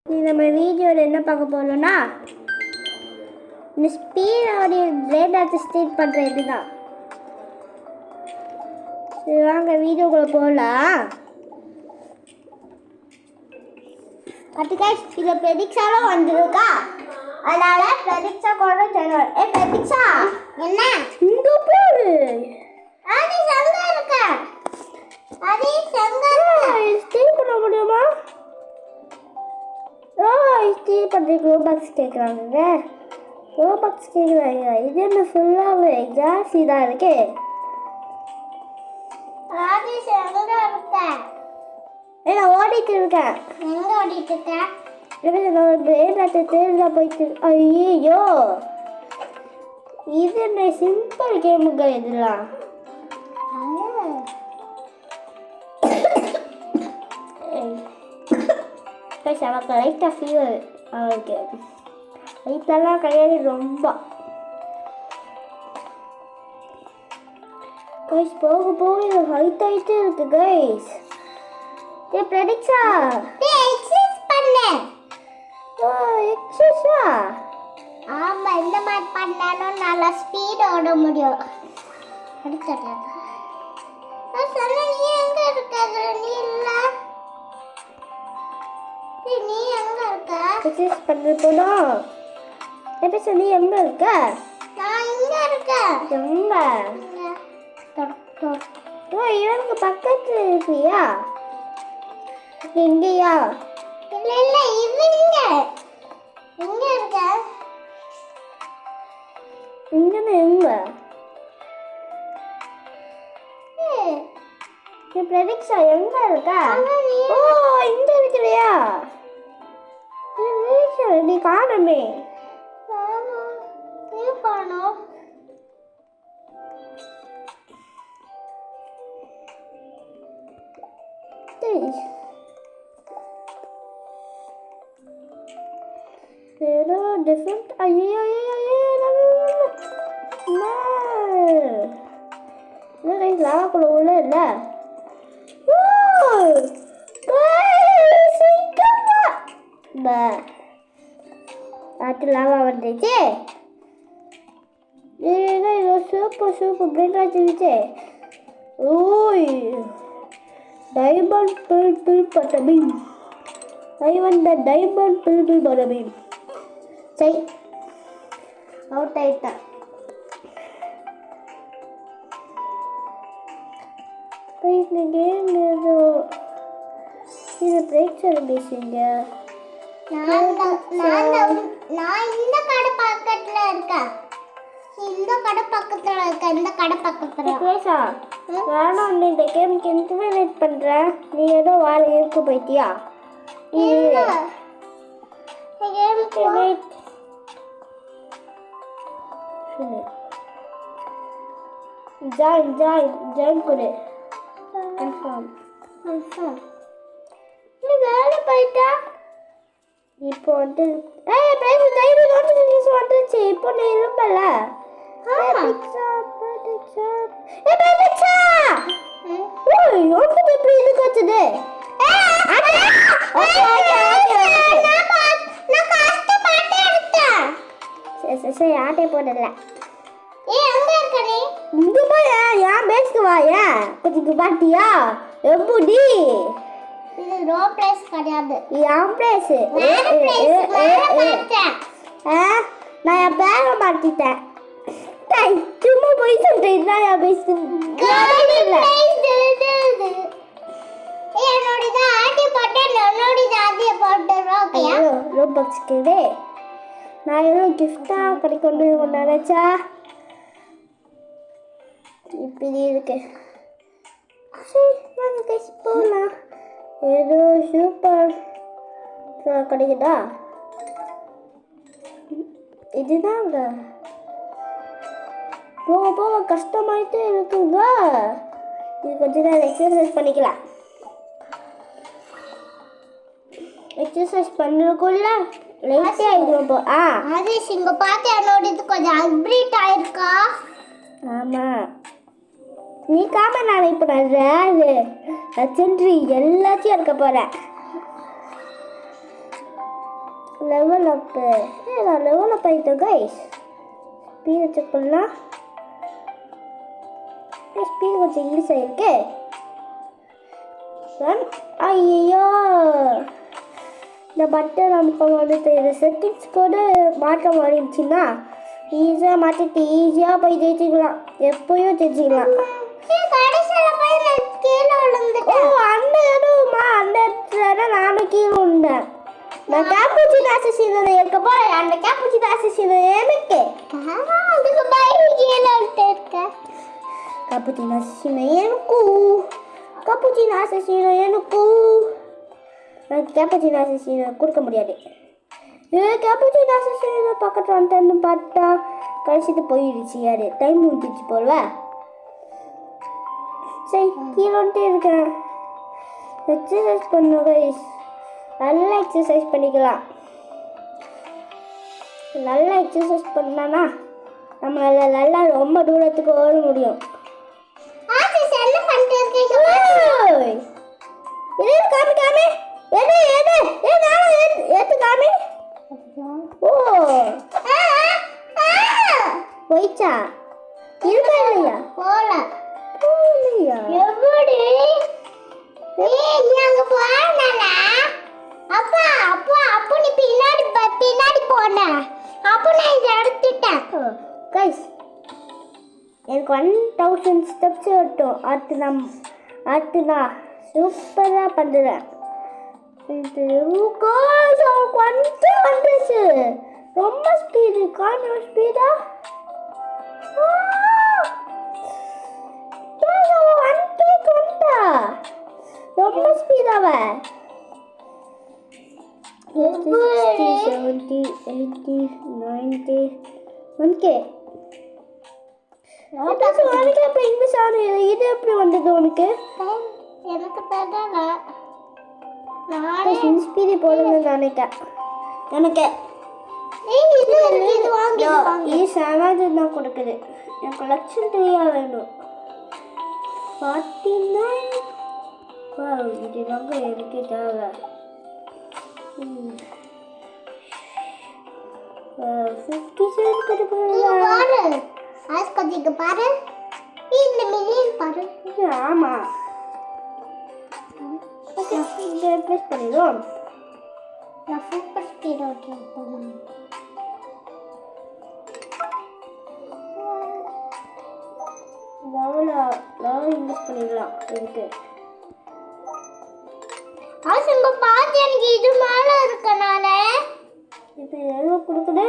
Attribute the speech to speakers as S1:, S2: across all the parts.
S1: நம்ம வீடியோவில் என்ன பார்க்க போகிறோம்னா இந்த ஸ்பீடோடைய பிளேட் அட்ஜஸ்ட் பண்ணுறது தான். சரி வாங்க வீடியோக்குள்ளே போகலாம். அதுக்காக இதை ப்ரெடிக்ஸாலும் வந்துருக்கா, அதனால ப்ரெடிக்ஸா கூட தெரியும். ப்ரெடிக்ஸா என்ன இந்த பேரு அது சங்க இருக்க அது சங்க ஸ்டீல் பண்ண முடியுமா? ஸ்டீல் பண்ணுறதுக்கு ரோபாக்ஸ் கேட்குறாங்க. ரோபாக்ஸ் கேட்குறாங்க. இது என்ன ஃபுல்லாகவே ஜாஸ்தி தான் இருக்கு. நான் ஓடிட்டு இருக்கேன். எங்கே ஓடிட்டு இருக்கேன்? போயிட்டு. ஐயோ இது என்ன சிம்பிள் கேமுங்க இதெல்லாம். அவருக்கு லைட்டாக ஃபீவர். அவருக்கு லைட்டெல்லாம் கிடையாது ரொம்ப. கைஸ் போக போக இது ஹைட் ஆகிட்டே இருக்கு கைஸ். ப்ரெடிக்ஸா எக்ஸசைஸ் பண்ணு. எக்ஸசைஸா? ஆமாம், இந்த மாதிரி பண்ணாலும் நல்லா ஸ்பீட் ஓட முடியும். அடுத்தது நான் சொன்ன நீ எங்கே இருக்காது? நீ இல்லை, நீ எங்கே இருக்க? எக்ஸசைஸ் பண்ண போனோம். எப்படி சொல்லி எங்கே இருக்க? நான் இங்கே இருக்கேன். எங்கே? இவனுக்கு பக்கத்தில் இருக்கியா? எங்கேயா? இல்லை இல்லை, இவங்க எங்கே இருக்க? இங்கன்னு எங்க? ப்ரெடிக்ஸா எங்க இருக்க? ஓ இங்க இருக்கிறியா? நீ காணுமே. நீ காணோம். ஏதோ டிஃப்ரெண்ட். ஐயோ லாக்குள்ள உள்ள இல்ல. அது லாவா வந்துச்சு. ஏதோ சூப்பர் சூப்பர் பிரெண்ட் ஆச்சு. ஓய் டைமண்ட் பில் பட்டபீம். டைமண்ட் பில் பட்டபீம். சரி அவுட் ஆயிட்டா. இந்த கேம் ஏதோ இது பிரேக் பேசுங்க. நான் இந்த கடை பக்கத்துல இருக்கேன். இந்த கடை பக்கத்துல இருக்க. இந்த கடை பக்கத்துல பேசா. நானும் இந்த கேமுக்கு எதுவுமே வெயிட் பண்றேன். நீ ஏதோ வாழை இருக்க போயிட்டியா? கேமுக்கு வெயிட். ஜாயின் கொடு. கன்ஃபார்ம். நீ வேலை போயிட்டா இப்போ வந்து வந்துச்சு. இப்போ நீ இருப்பல. சரி ஆட்டை போடல. இங்க போய் ஏன் பேசுக்கு வாயா? கொஞ்சம் பாட்டியா எப்படி? இது ரோ பிளேஸ் கிடையாது. ஏன் பிளேஸ்? நான் என் பேரை மாத்திட்டேன். சும்மா போய் சொல்றேன். நான் பேசு நான் ஏதோ கிஃப்டா கிடைக்கொண்டு நினைச்சா இப்படி இருக்கு. சரி வாங்க கைஸ் போகலாம். ஏதோ சூப்பர் கிடைக்குதா? இதுதாங்க போக போக கஷ்டமாயிட்டே இருக்குங்க. இது கொஞ்ச நேரம் எக்ஸசைஸ் பண்ணிக்கலாம். எக்ஸசைஸ் பண்ணுறதுக்குள்ள லைட்டே ஆகிடும். அது இங்கே பார்த்து என்னோட இது கொஞ்சம் அப்ரீட் ஆயிருக்கா. ஆமாம் நீ காம நான் இப்போ நான் சென்று எல்லாத்தையும் எடுக்க போகிறேன். Level up. நான் லெவல் அப் ஆயிட்டேன் கைஸ். ஸ்பீடை செக் பண்ணலாம். ஸ்பீடு கொஞ்சம் இங்கிலீஷ் ஆயிருக்கு. ஐயோ இந்த பட்டன் நமக்கு வந்துட்டு இது செட்டிங்ஸ் கூட மாற்ற மாறிடுச்சுன்னா ஈஸியாக மாற்றிட்டு ஈஸியாக போய் ஜெயிச்சிக்கலாம். எப்பயும் ஜெயிச்சிக்கலாம். அந்த இடத்துல நானும் கீழே உண்டேன். நான் கேப்புச்சினோ அசசினோ இருக்க போறேன். அந்த கேப்புச்சினோ அசசினோ எனக்கு அதுக்கு பயம் கீழே இருக்க. கேப்புச்சினோ அசசினோ எனக்கு. கேப்புச்சினோ அசசினோ எனக்கு. நான் கேப்புச்சினோ அசசினோ கொடுக்க முடியாது. கேப்புச்சினோ அசசினோ பக்கத்தில் வந்துட்டு பார்த்தா கழிச்சிட்டு போயிடுச்சு. யாரு டைம் முடிஞ்சிச்சு போல. சரி கீழே வந்துட்டு இருக்கேன். எக்ஸசைஸ் பண்ணுங்க கைஸ். நல்லா எக்ஸசைஸ் பண்ணிக்கலாம். நல்லா எக்ஸசைஸ் பண்ணானா நம்மளால நல்லா ரொம்ப தூரத்துக்கு ஓட முடியும். போயிச்சா இருக்கா இல்லையா? போல போலையா? எப்படி அங்க போனா அப்பா அப்பா அப்போ நீ பின்னாடி போன அப்போ நான் இதை எடுத்துட்டேன். கைஸ் எனக்கு 1000 ஸ்டெப்ஸ் வரட்டும். அடுத்து நான் சூப்பராக பண்ணுறேன். வந்துச்சு ரொம்ப ஸ்பீடு. காணும் ஸ்பீடா ரொம்ப ஸ்பீடாவ 60, 70, 80, 90, 1K. உனக்கு எப்போ இங்கிலீஷ் ஆகும்? இது எப்படி வந்தது உனக்கு? எனக்கு தெரியல. நான் ஸ்பீடு போடுங்க நினைக்கிறேன். எனக்கு இது 7 தான் கொடுக்குது. எனக்கு லட்சம் 3 வேணும். 49. இது ரொம்ப எனக்கு தேவை. 57 கொடுக்குறேன். ஆஸ்கதிக்கு பாரு. இந்த மில்லியன் பாரு. ஆமா ஓகே இதை ப்ரெஸ் பண்ணிடுவோம். நான் சூப்பர் ஸ்பீட் ஓகே போகணும். லெவல் யூஸ் பண்ணிடலாம். இதுக்கு ஆசங்க பாத்து எனக்கு இது மேல இருக்கனால இப்போ எவ்வளோ கொடுக்குது?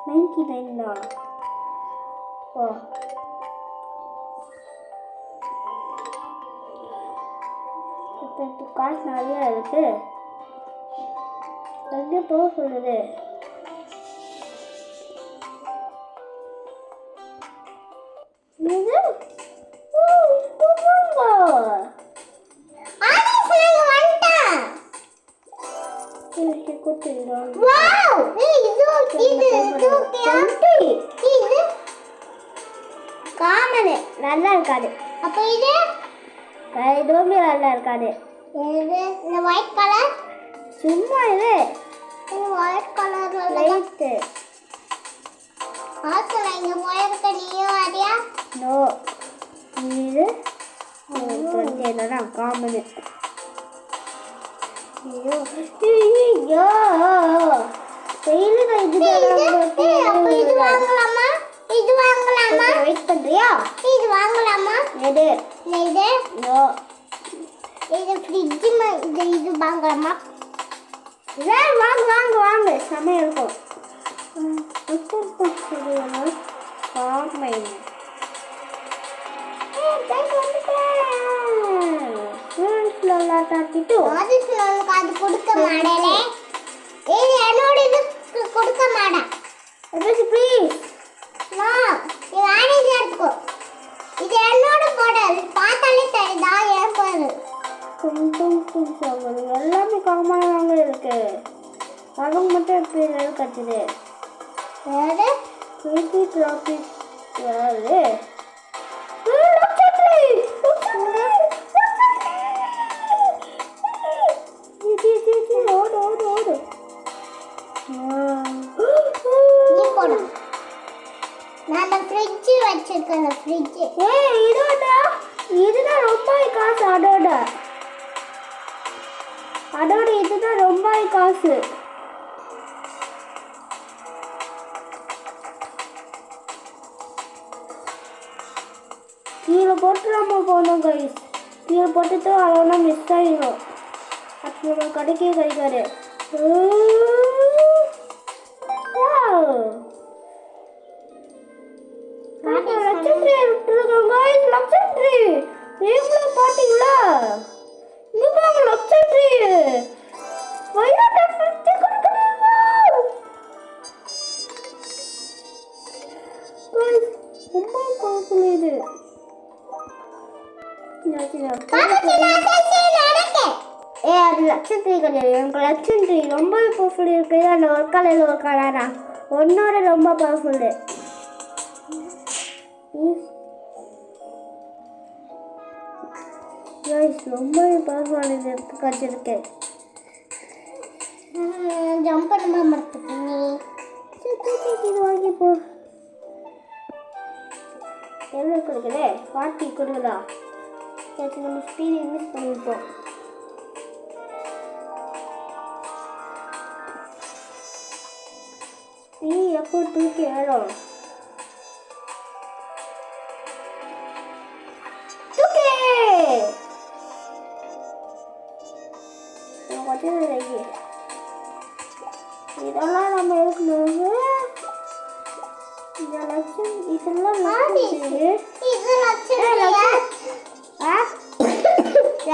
S1: 99 தான். ஓ இப்போ காசு நிறையா இருக்கு. எங்கே போக சொல்லுது? நல்லா இருக்காது. அப்ப இது எதுவுமே நல்லா இருக்காது. இந்த ஒயிட் கலர் சும்மா இது ஒயிட் கலர் லைட். ஆசை இங்க போயிருக்க நீயும் அறியா? நோ இது என்னன்னா காமன். ஐயோ ஐயோ டெய்லி இது வாங்கலாமா? இது வாங்கலாமா? வெயிட் பண்றியா? இது வாங்கலாமா? எது? இது நோ. இது ஃப்ரிட்ஜ் இது வாங்கலாமா? இல்ல வாங்க சமையல் இருக்கும். காமெடி அது கொடுக்க மாட்டேனே. இது என்னோட இது கொடுக்க மாட்டேன். ப்ளீஸ் நோ இது ஆனேஜ் எடுத்துக்கோ. இது என்னோட மாடல் பார்த்தாலே தெரியுதா? ஏன் பாரு எல்லாமே காமனாக இருக்கு. அவங்க மட்டும் எப்படி கட்டுது? யாரு ப்ராஃபிட் யாரு? போடும். நான் ஃப்ரிட்ஜ் வச்சிருக்கேன் ஃப்ரிட்ஜ். இதுதான் ரொம்ப காசு அதோட இதுதான் ரொம்ப காசு. கீழே போட்டு நம்ம போகணும் கைஸ். கீழே போட்டுட்டு அதோட மிஸ் ஆகிடும். அது நம்ம கடைக்கே கிடைக்காது. பாத்தீங்களா லட்சம் ரொம்ப பவர்ஃபுல் இருக்கு. அந்த ஒரு கலர் ஒரு கலரா ஒன்னோட ரொம்ப பவர்ஃபுல்லு. ரொம்ப பவர்ஃபுல் எடுத்து வச்சிருக்கேன். ஜம்ப் பண்ண மறந்துட்டீங்க. இது வாங்கி போ. எவ்வளோ கொடுக்குறே? 40 கொடுக்குதா? சரி நம்ம ஸ்பீட் இன்வெஸ்ட் பண்ணிப்போம். எப்போ தூக்கி ஏறும் இதெல்லாம் நம்ம இருக்கணும். இதெல்லாம்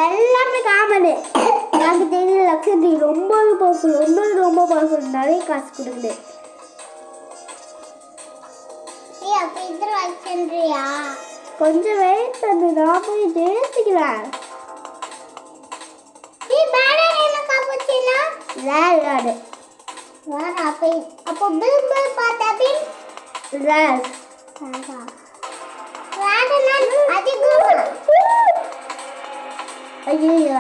S1: எல்லாமே காமனு. எனக்கு தெரியல லட்சம் ரொம்ப பவர்ஃபுல். ரொம்ப பவர்ஃபுல். நிறைய காசு கொடுக்குது. கொஞ்சம் வெயிட் பண்ணு. நான் போய் ஜெயிச்சுக்கிறேன். அப்போ பில் பில் பார்த்தா பின் ரேஸ் ஐயோ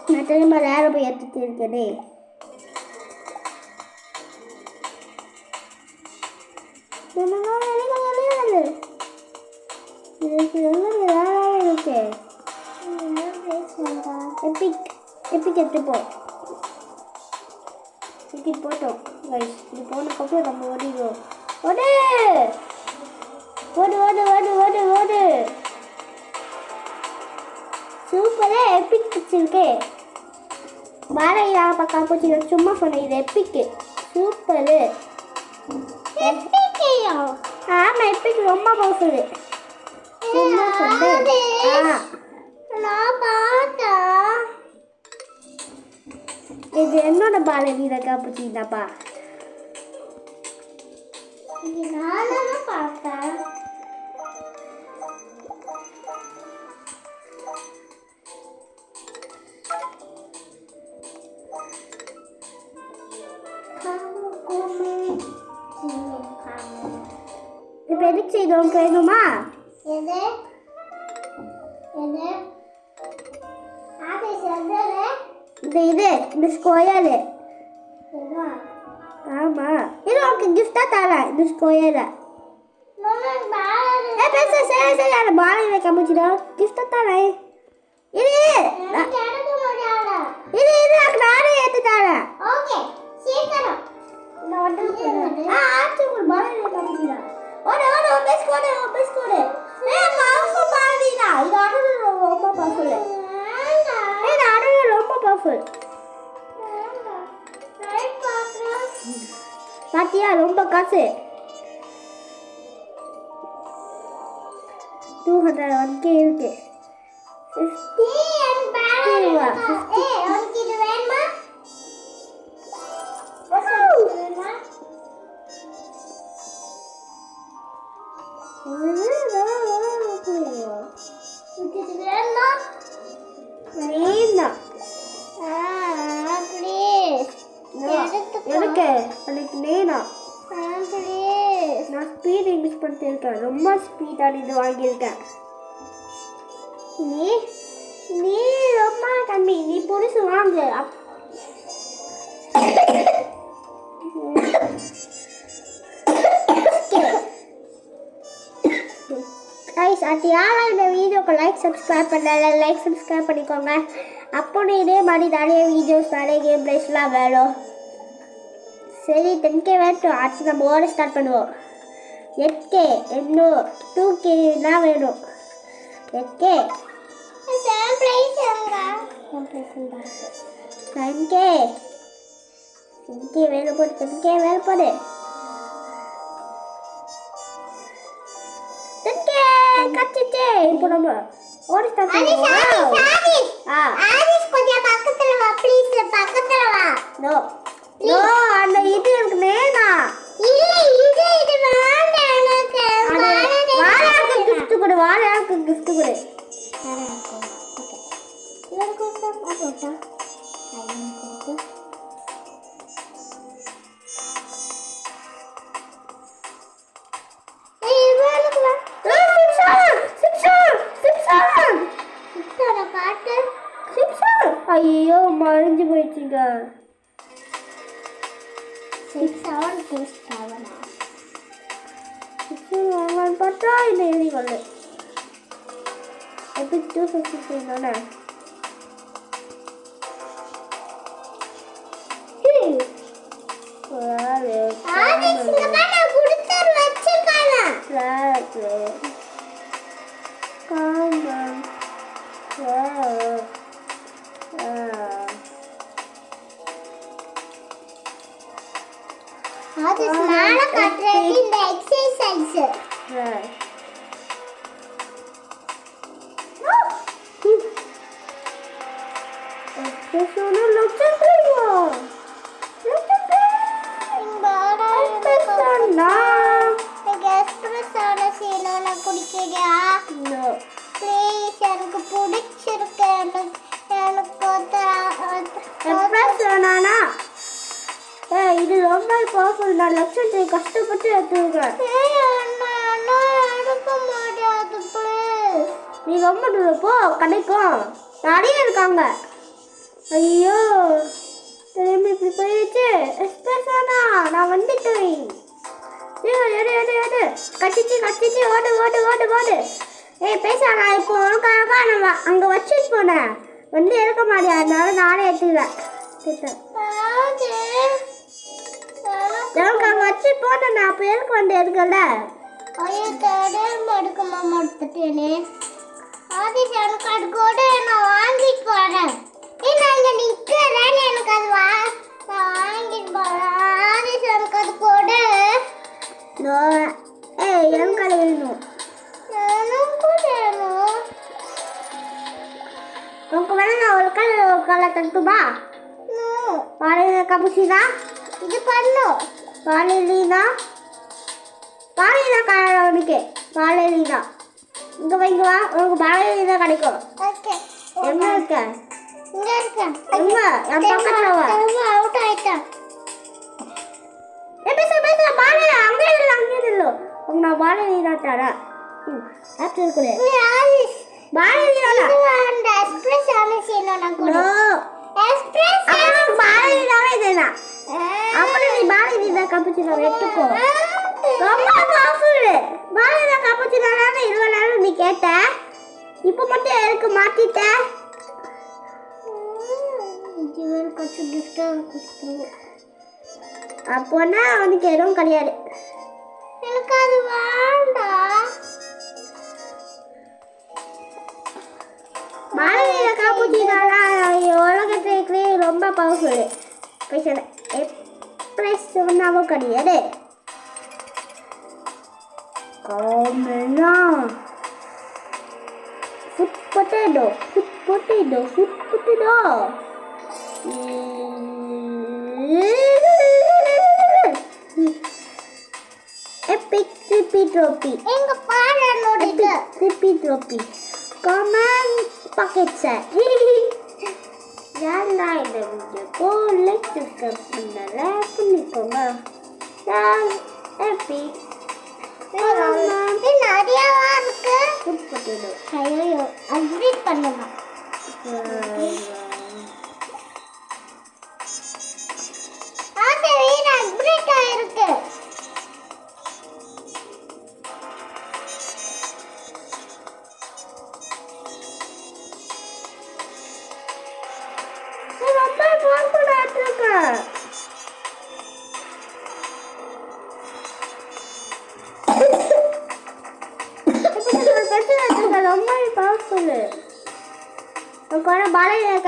S1: நான் திரும்ப ரேரை போய் எடுத்துட்டு இருக்கேனே. இருக்கு எப்பிக் எடுத்துப்போம். டிக்கெட் போட்டோம் கைஸ். இது போனதுக்கப்புறம் நம்ம ஓடிடுவோம். ஓடு ஓடு ஓடு ஓடு ஓடு ஓடு. சூப்பராக எப்பிக் பிடிச்சிருக்கு. பாலையா பக்கா போச்சு. சும்மா சொன்னேன் இது எப்பிக்கு. சூப்பரு. ஆமாம் எப்பிக் ரொம்ப பவர்ஃபுல். சும்மா சொன்னேன். நான் பார்த்தேன். இது என்னோட பாலை நீரை காப்பிச்சிங்கப்பா. நானும் பார்த்தேன். இப்போ எதுக்கு செய்தோம் வேணுமா? எது எது இந்த ஸ்கொயரு. ஆமா இது உனக்கு கிஃப்டா தரேன். இந்த ஸ்கொயரை சரி அந்த பாலையில கமிச்சிடா. கிஃப்டா தரேன். இது நானே ஏற்று தரேன். பாலையில கமிச்சிடா. ஓடு ஓடு பெஸ்ட் கோடு பெஸ்ட் கோடு. பவர்ஃபுல் பாலினா இது அடல் ரொம்ப பவர்ஃபுல். இது அடல் ரொம்ப பவர்ஃபுல். பாத்தியா ரொம்ப காசு. 201k இருக்கு. 50 and balance. உனக்கு இது வேணுமா? நான் ஸ்பீட் இன்க்ரீஸ் பண்ணிருக்கேன். ரொம்ப ஸ்பீடாக இது வாங்கியிருக்கேன். நீ ரொம்ப கம்மி. நீ புதுசு வாங்கு. பட் யாரும் இந்த வீடியோக்கு சப்ஸ்கிரைப் பண்ணல, சப்ஸ்கிரைப் பண்ணிக்கோங்க. அப்போ இதே மாதிரி நிறைய வீடியோஸ், நிறைய கேம் பிளேஸ்லாம் வேணும். சரி 10K வேணும். அடுத்து நம்ம ஓட ஸ்டார்ட் பண்ணுவோம். 8K இன்னும் 2K தான் வேணும். 8K 10K வேணும் போடு. 10K வேணும் போடு. 10K கச்சிட்டே. இப்போ நம்ம ஓட ஸ்டார்ட் பண்ணுவோம். கொஞ்சம் பக்கத்துல வா ப்ளீஸ். பக்கத்துல வா. நோ அந்த இது எனக்கு வேணாம். இல்ல இது வேண்டாம் எனக்கு. வாழைக்கு கிஃப்ட் கொடு. வாழைக்கு கிஃப்ட் கொடு. எனக்கு போட்டா ஐயோ மறைஞ்சு போயிடுச்சுங்க. 6 பார்த்தா இந்த எழுதி வரல. எப்படி 250 தானே? அது ஸ்மால கட்றது இந்த எக்சர்சைஸ். எக்சர்சைஸ் லட்சம் பிளேவா. குடிக்கிறியா? ப்ளீஸ் எனக்கு பிடிச்சிருக்கு. இது ரொம்ப பவர்ஃபுல். நான் லட்சத்தை கஷ்டப்பட்டு எடுத்துருக்கேன். நீ ரொம்ப போ கிடைக்கும். நிறைய இருக்காங்க. ஐயோ திரும்பி இப்படி போயிடுச்சு. எஸ்பெஷனா நான் வந்துட்டேன். கச்சிச்சு ஓடு ஓடு ஓடு ஓடு. பேசா நான் இப்போ உனக்காக நம்ம அங்கே வச்சுட்டு போனேன். வந்து எடுக்க மாட்டியா? அதனால நானே எடுத்துக்கிறேன். எனக்கு அங்கே வச்சு போனேன். நான் அப்போ எதுக்கு வந்து எடுக்கல? எடுத்துட்டேனே. ஆதிஷ் எனக்கு அது கூட நான் வாங்கிட்டு போறேன். நான் இங்கே நிற்கிறேன். எனக்கு அது நான் வாங்கிட்டு போறேன். ஆதிஷ் எனக்கு அது கூட. எனக்கு அது வேணும். உனக்கு வேணா நான் ஒரு கலர் தட்டுமா? வாழையில கபுசினா இது பண்ணும். வாழையிலா கலர் உனக்கு. வாழையிலா இங்கே வைங்க வா. உனக்கு வாழையில கிடைக்கும். எங்க இருக்க? இங்க இருக்கேன். எங்க? என் பக்கத்துல வா. அவுட் ஆயிட்டேன். பேச வாழை அங்கே இல்லை. நான் வாழையிலா தரேன். ஆப்ஷன் கொடு. வாழையிலா அந்த எக்ஸ்பிரஸ் ஆனசினா நான் கொடு. எக்ஸ்பிரஸ் வாழையிலாவே இதுனா. அப்புறம் நீ வாழையிலா கபுச்சினா எடுத்துக்கோ. ரொம்ப பவர்ஃபுல். வாழையிலா கபுச்சினால இவ்வளவு நேரம் நீ கேட்ட. இப்போ மட்டும் எனக்கு மாத்திட்ட. ஜீவன் கச்சு கிஃப்ட் அப்போனா அவனுக்கு எதுவும் கிடையாது. எனக்கு அது வேண்டாம். வாழையில காப்புச்சினால உலகத்துக்கு ரொம்ப பவர்ஃபுல். பேசல எப்ரெஸ் சொன்னாவும் கிடையாது. காமனா ஃபுட் பொட்டேட்டோ. Epic trophy. எங்க பாரு நோடுங்க. Epic trophy. Comment pocket sir. யாரா இந்த வீடியோக்கு லைக் சப்ஸ்கிரைப் பண்ணிக்கோங்க. எபிக் நிறையவா இருக்கு. Food potato. ஐயோ அப்டேட் பண்ணலாம். அப்டேட் ஆயிருக்கு.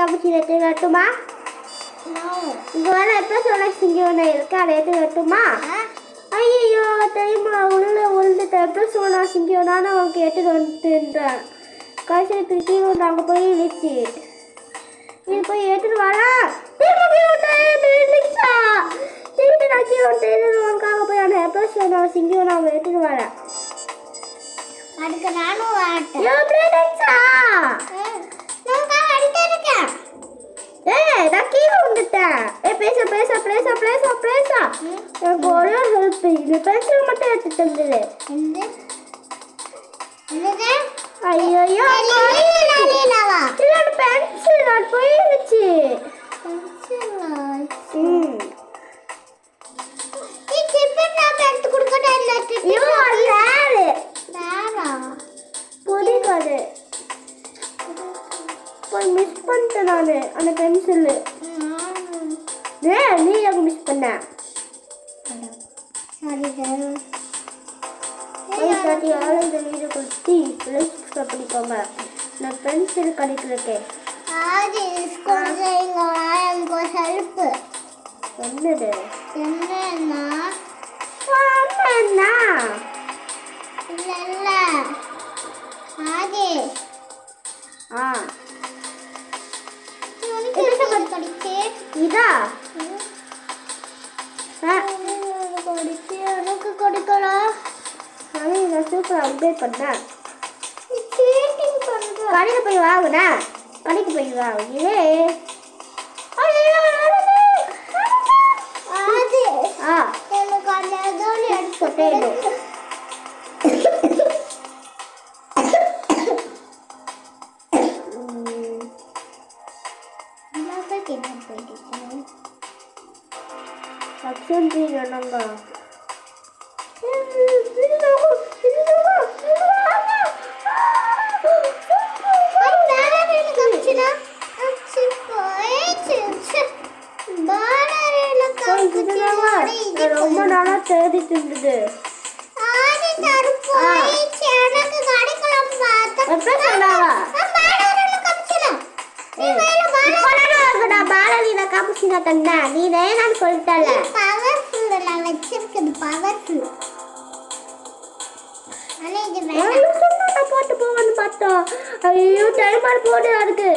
S1: காமிச்சு எடுத்து வரட்டுமா? இங்கே வேணா எப்போ சொன்ன இங்கே ஒன்று இருக்கு அதை எடுத்து வரட்டுமா? ஐயோ தெரியுமா உள்ள எப்போ சொன்னா இங்கே ஒன்றான அவனுக்கு எடுத்துட்டு வந்துட்டேன். கடைசி கீழே அங்கே போய் இழுச்சு இது போய் எடுத்துட்டு வரா திருப்பி நான் கீழே உனக்காக போய் அந்த எப்போ சொன்னா இங்கே ஒன்று அவன் எடுத்துட்டு வரேன். அதுக்கு நானும் நான் கீழே வந்துட்டேன். பேச பேச பேச பேச பேச எனக்கு ஒரே ஹெல்ப் இந்த பென்சில் மட்டும் எடுத்துட்டு வந்துடு. ஐயோ இல்லை பென்சில் நான் போயிடுச்சு. புரியாது போய் மிஸ் பண்ணிட்டேன் நான் அந்த பென்சில். நீ எனக்கு மிஸ் பண்ண இந்த வீடியோ கொடுத்து சப்ஸ்கிரைப் பண்ணிக்கோங்க. நான் பென்சில் கிடைக்கிறேன். என்னது என்னன்னா இதா எனக்கு கொடுக்கலாம். சூப்பர் அப்டேட் பண்ணேன். கடைக்கு போய் வாங்குனே கடைக்கு போய் வாங்கினே எனக்கு அந்த எடுத்து ரொம்ப நாளா தேடிட்டு இருந்தது. போட்டு போவான்னு பார்த்தோம். ஐயோ டைமர் போடு அதுக்கு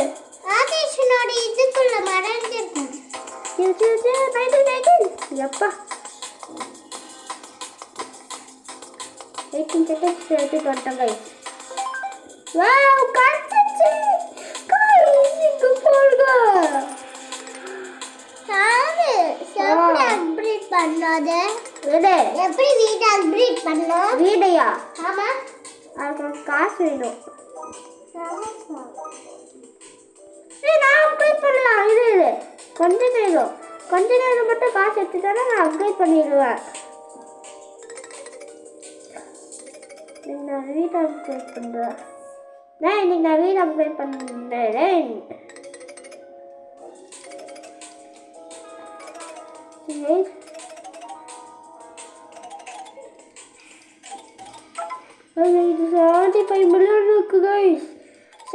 S1: இதுக்குள்ள மறைஞ்சிருக்கேன். எப்பா 18 seconds எடுத்துட்டு வந்துட்டேன் guys. வாவ் கரெக்ட்ச்சு guys இங்க போடுங்க. சாவு எப்படி அப்டேட் பண்ணாதே எது எப்படி வீடியோ அப்டேட் பண்ணனும் வீடியோயா? ஆமா அதுக்கு காசு வேணும். நான் அப்டேட் பண்ணலாம். இது கொஞ்ச நேரம் மட்டும் காசு எடுத்துட்டா நான் அப்டேட் பண்ணிடுவேன். நான் வீடியோ அப்டேட் பண்ணுறேன். இன்னைக்கு நான் வீடியோ அப்டேட் பண்ணுறேன். இது 75 million இருக்கு guys.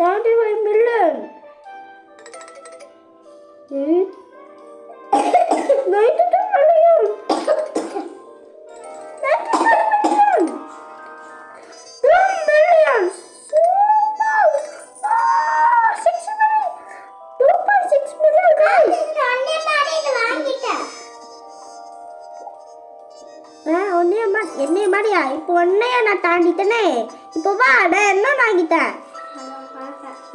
S1: 75 million. என்னைய மாதிரியா இப்போ ஒன்னையா நான் தாண்டிட்டேனே. இப்போ வா நான் என்ன வாங்கிட்டேன்.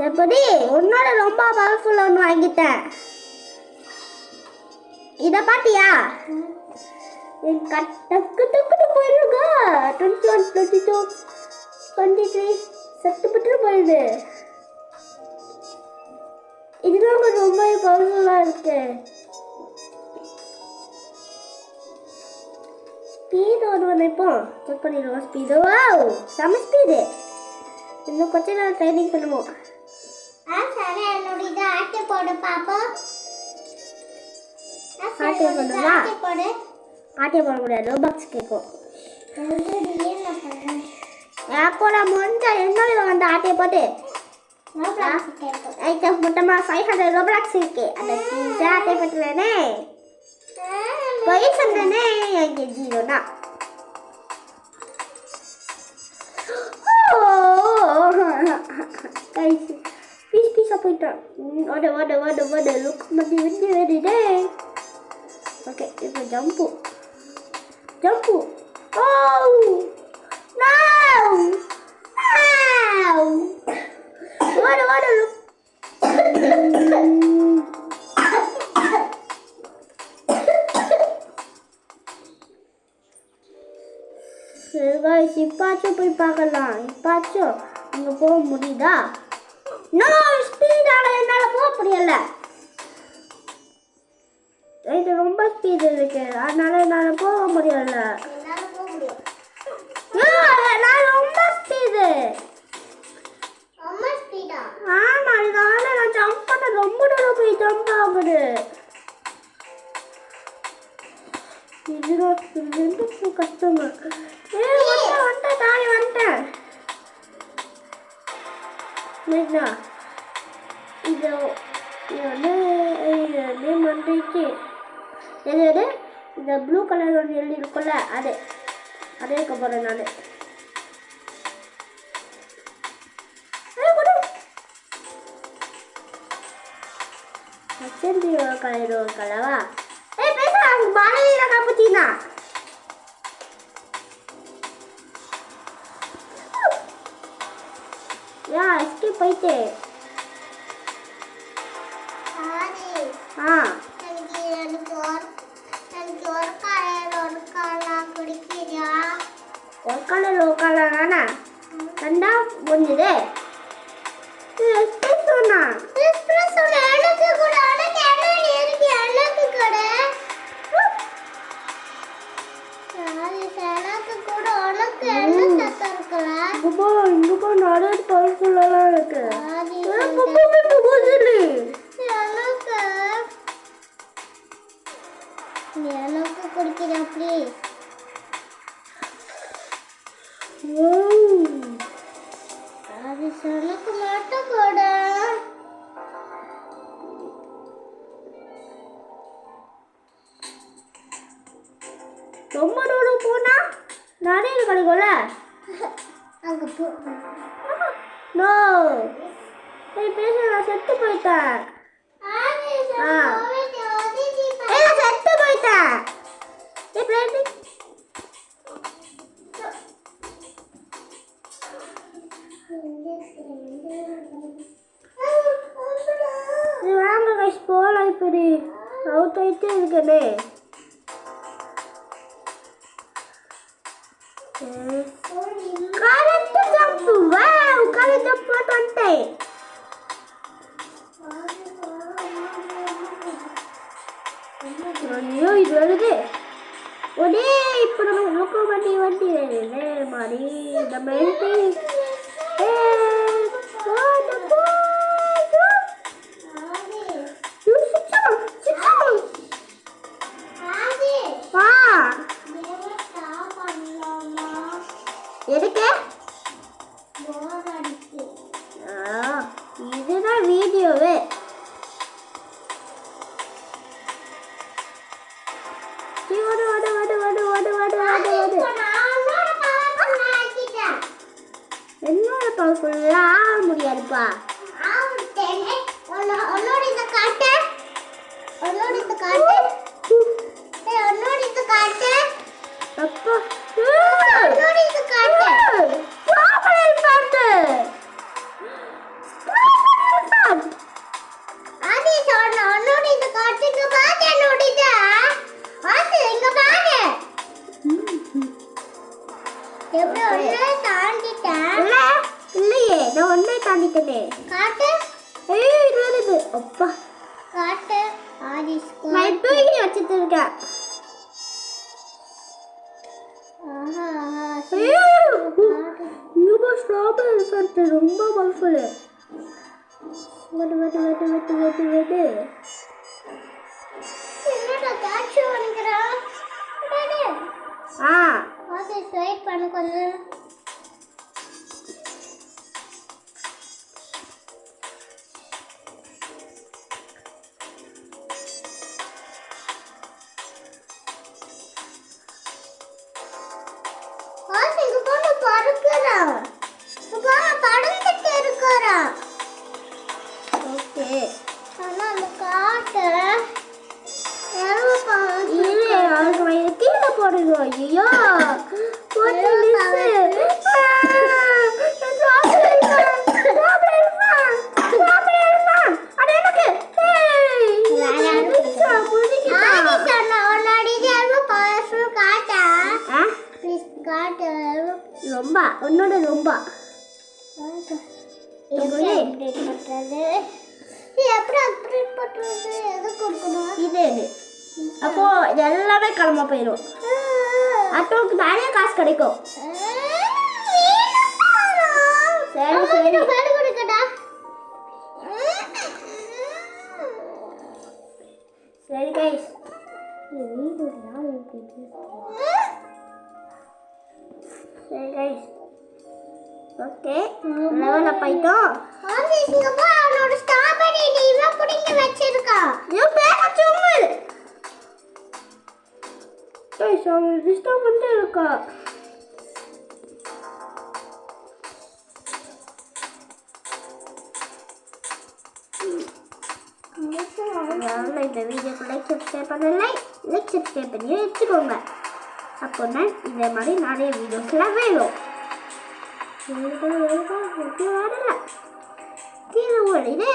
S1: எப்படி உன்னோட ரொம்ப பவர்ஃபுல் ஒன்று வாங்கிட்டேன். இதை பாத்தியா என் டக்கு டக்குன்னு போயிடுங்க. 21 22 23 சட்டுப்பட்டு போயிடுது. இதுதான் ரொம்ப பவர்ஃபுல்லாக இருக்கு. ஸ்பீடு ஒன்று இப்போ செக் பண்ணிடுவோம். ஸ்பீடு வாவ் செம்ம ஸ்பீடு. இன்னும் கொஞ்ச நேரம் ட்ரைனிங் பண்ணுவோம். சரி என்னோட இதை ஆட்டை போடு பாப்போம். ஆட்டை போடுவா? ஆட்டை போட முடியாது. ரோபாக்ஸ் கேட்கும். அப்போ நான் முடிஞ்ச என்னோட வந்து ஆட்டையை போட்டு అయితే మొత్తం 500 Robux இருக்கு அந்த சீஸா தேவைப்பட்டலனே போய் சொன்னனே எங்க ஜீரோனா guys please போய்ட்டான் வட look மதி வந்து ஓகே இப்போ ஜம்ப் oh no வட look சரி guys இப்பாச்சும் போய் பார்க்கலாம் இப்பாச்சும் அங்கே போக முடியுதா நோ ஸ்பீடாக என்னால் போக முடியல இது ரொம்ப ஸ்பீடு இருக்கு அதனால என்னால் போக முடியல நான் ரொம்ப ஸ்பீடு ஆமா இதனால நான் ஜம்ப் பண்ண ரொம்ப தூரம் போய் ஜம்ப் ஆகுது இது ரொம்ப கஷ்டமா வந்துட்டேன் தானே வந்துட்டேன் இது நேம் வந்துச்சு எது இந்த ப்ளூ கலர் ஒன்று எழுதி இருக்கும்ல அதே இருக்க போகிறேன் நான் கலவா ஏய் பேச பாலையில காப்புத்தீனா யா எஸ்கேப் போயிட்டே ஒரு கலர் நானா கண்டா முடிஞ்சது சொன்னா நிறைய பழக்கெல்லாம் இருக்கு எனக்கு குடிக்கிறா ப்ளீஸ் அது சொல்லுக்கு மட்டும் கூட ரொம்ப தூரம் போனா நிறைய கிடைக்கும்ல அங்க போ நோ ஏய் பேச நான் செத்து போயிட்டேன் ஏய் செத்து போயிட்டேன் ஏய் பிளேட் வாங்க கைஸ் போலாம் இப்படி அவுட் ஆயிட்டே இருக்கனே correct jump wow correct jump பண்ணிட்டே ஐயோ இது வருது ஒரே இப்போ நம்ம லோக்கோ வண்டி வருது மாதிரி நம்ம எழுதி எதுக்கு இதுதான் வீடியோவே என்னோட பவர்ஃபுல்லா முடியாதுப்பா அப்பா இல்லையே நான் ஒன்னே தாண்டிட்டேனே காட்டு ஏய் இது வருது அப்பா காட்டு ஆதிஸ் நான் தூக்கி வச்சிட்டு இருக்கேன் ரொம்ப ஸ்ட்ராபெரி எலிஃபண்ட் ரொம்ப பவர்ஃபுல் வெட்டு என்னடா காட்சி வந்துறா அது ஸ்வைப் பண்ண கொஞ்சம் இருக்கிறான். இப்போ படுத்துட்டு இருக்கிறான்.
S2: ஓகே.
S1: ஆனா அந்த காட்டை யாரோ
S2: இல்ல அவருக்கு கீழே போடுங்க. ஐயோ போட்டு ரொம்ப உன்னோட ரொம்ப இது அப்போ இது எல்லாமே கிளம்ப போயிடும். அட்டோக்கு நிறைய காசு கிடைக்கும். சரி சரி சரி கைஸ் சரி கைஸ் ஓகே லெவல் அப் ஆயிட்டோம்.
S1: அவனோட ஸ்ட்ராபெரி இவன் புடிங்க வச்சிருக்கான்.
S2: கைஸ் அவன் டிஸ்டர்ப் பண்ணிட்டே இருக்கா. இந்த வீடியோக்கு லைக் சப்ஸ்கிரைப் பண்ணலை லைக் சப்ஸ்கிரைப் பண்ணி வச்சுக்கோங்க. அப்போ தான் இதே மாதிரி நிறைய வீடியோஸ்லாம் வேணும். வரல கீழே ஓடுதே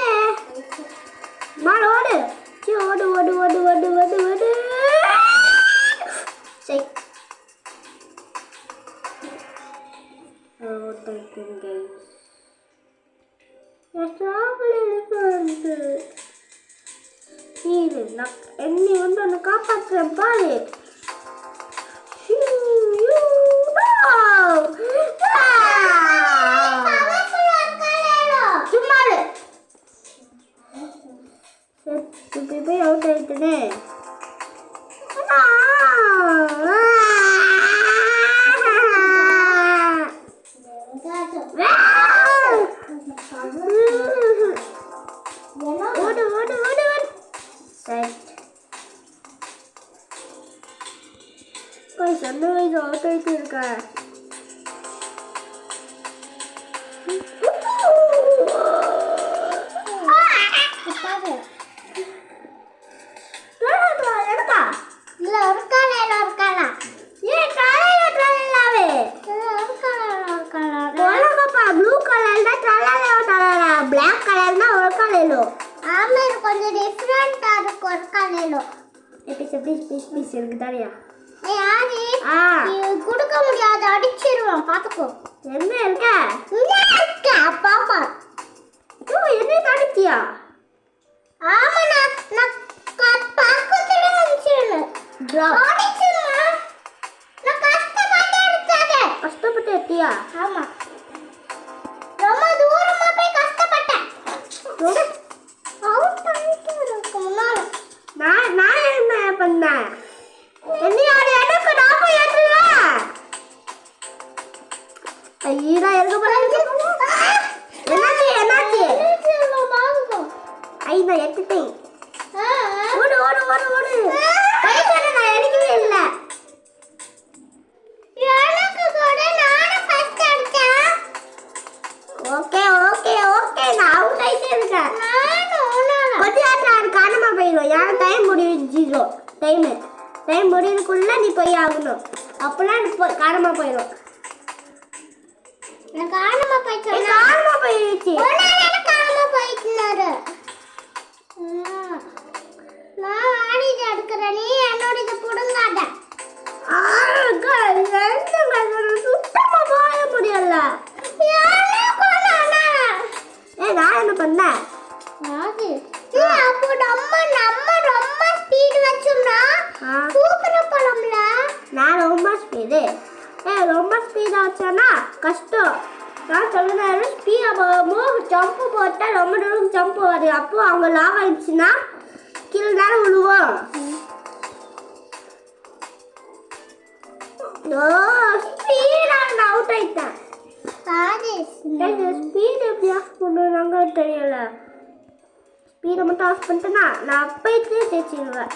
S2: மாடு ஓடு ஓடு ஓடு ஓடு ஓடு ஓடு ஓடு சரி என்னை வந்து ஒன்று காப்பாற்றுறேன் பாரு. சும்மாரு போய் அவுட் ஆயிட்டனே. ஓடு ஓடு ஓடு ஓடு போய் சொன்ன வயசு அவுட் ஆயிட்டு இருக்கேன்.
S1: கொடுக்க முடியாது அடிச்சிருவான் பாத்துக்கோ.
S2: என்ன இருக்க
S1: பாப்பா
S2: என்ன அடிச்சியா?
S1: ஆமா நான் பக்கத்துல வந்துச்சேன் அடிச்சிருவேன். நான்
S2: கஷ்டப்பட்டு எத்தியா?
S1: ஆமா ரொம்ப தூரமா போய் கஷ்டப்பட்டேன். அவுட் பண்ணிட்டு இருக்கு முன்னால
S2: நான் என்ன பண்ணேன்? என்னையோட எனக்கு நான் போய் ஏற்றுவேன். ஐயா இருக்க போறாங்க. என்னாச்சு என்னாச்சு? ஐயா எத்துட்டேன். ஓடு ஓடு ஓடு ஓடு. பைசா நான் எடுக்கவே இல்லை.
S1: எனக்கு கூட நானும் ஃபர்ஸ்ட் அடிச்சேன்.
S2: ஓகே ஓகே ஓகே நான் அவுட் ஆயிட்டே இருக்கேன். கொஞ்சம் நேரத்தில் காணாம போயிடும். ஏன் டைம் முடிஞ்சிடும். டைம் முடியறதுக்குள்ள நீ போய் ஆகணும். அப்பெல்லாம் நீ காணாம போயிடும்.
S1: நான் காணாம போயிட்டேன்.
S2: காணாம போயிடுச்சு.
S1: காணாம போயிட்டுனாரு. நான் ஆடிட்டு எடுக்கிறேன். நீ என்னோட இதை புடுங்காத.
S2: சுத்தமா போக முடியல. நான் என்ன பண்ணேன்?
S1: அப்போ நம்ம ரொம்ப ஸ்பீட் வச்சோம்னா சூப்பரா போலாம்ல.
S2: நான் ரொம்ப ஸ்பீடு ரொம்ப ஸ்பீடா வச்சேன்னா கஷ்டம். நான் சொல்லுறேன் ஸ்பீடா போகும்போது ஜம்ப் போட்டால் ரொம்ப தூரம் ஜம்ப் வருது. அப்போ அவங்க லாக் ஆயிடுச்சுன்னா கீழே தானே விழுவோம். ஸ்பீடா நான் அவுட் ஆயிட்டேன். ஸ்பீடு எப்படி ஆஃப் பண்ணுவாங்க தெரியல. ஸ்பீடை மட்டும் ஆஃப் பண்ணிட்டேன்னா நான் அப்போயே ஜெயிச்சிடுவேன்.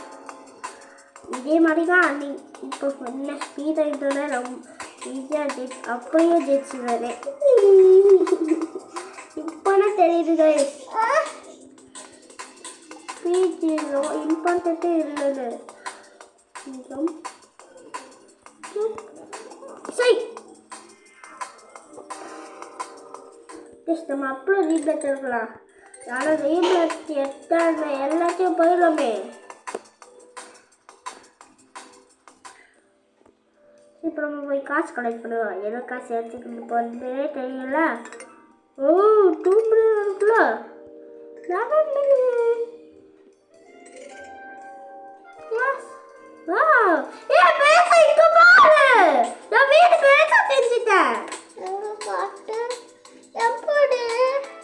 S2: இதே மாதிரி தான் நீ இப்போ சொன்ன ஸ்பீடாக இருந்தோட அப்பயும் ஜெயிச்சுவாரு. இப்போனா தெரியுது guys. PGలో ఇంపార్టెంట్ இல்லைன்னு சரி நம்ம அப்புறம் ரீப்ளேட் இருக்கலாம். ஆனால் ரீப்ளேட் எட்டான எல்லாத்தையும் போயிடலாமே. இப்போ நம்ம போய் காசு கலெக்ட் பண்ணுவோம். எதோ காசு எடுத்துக்கிட்டு போகிறதே தெரியல. ஓ 2 மில்லியன் இருக்குல்ல, 11 மில்லியன்.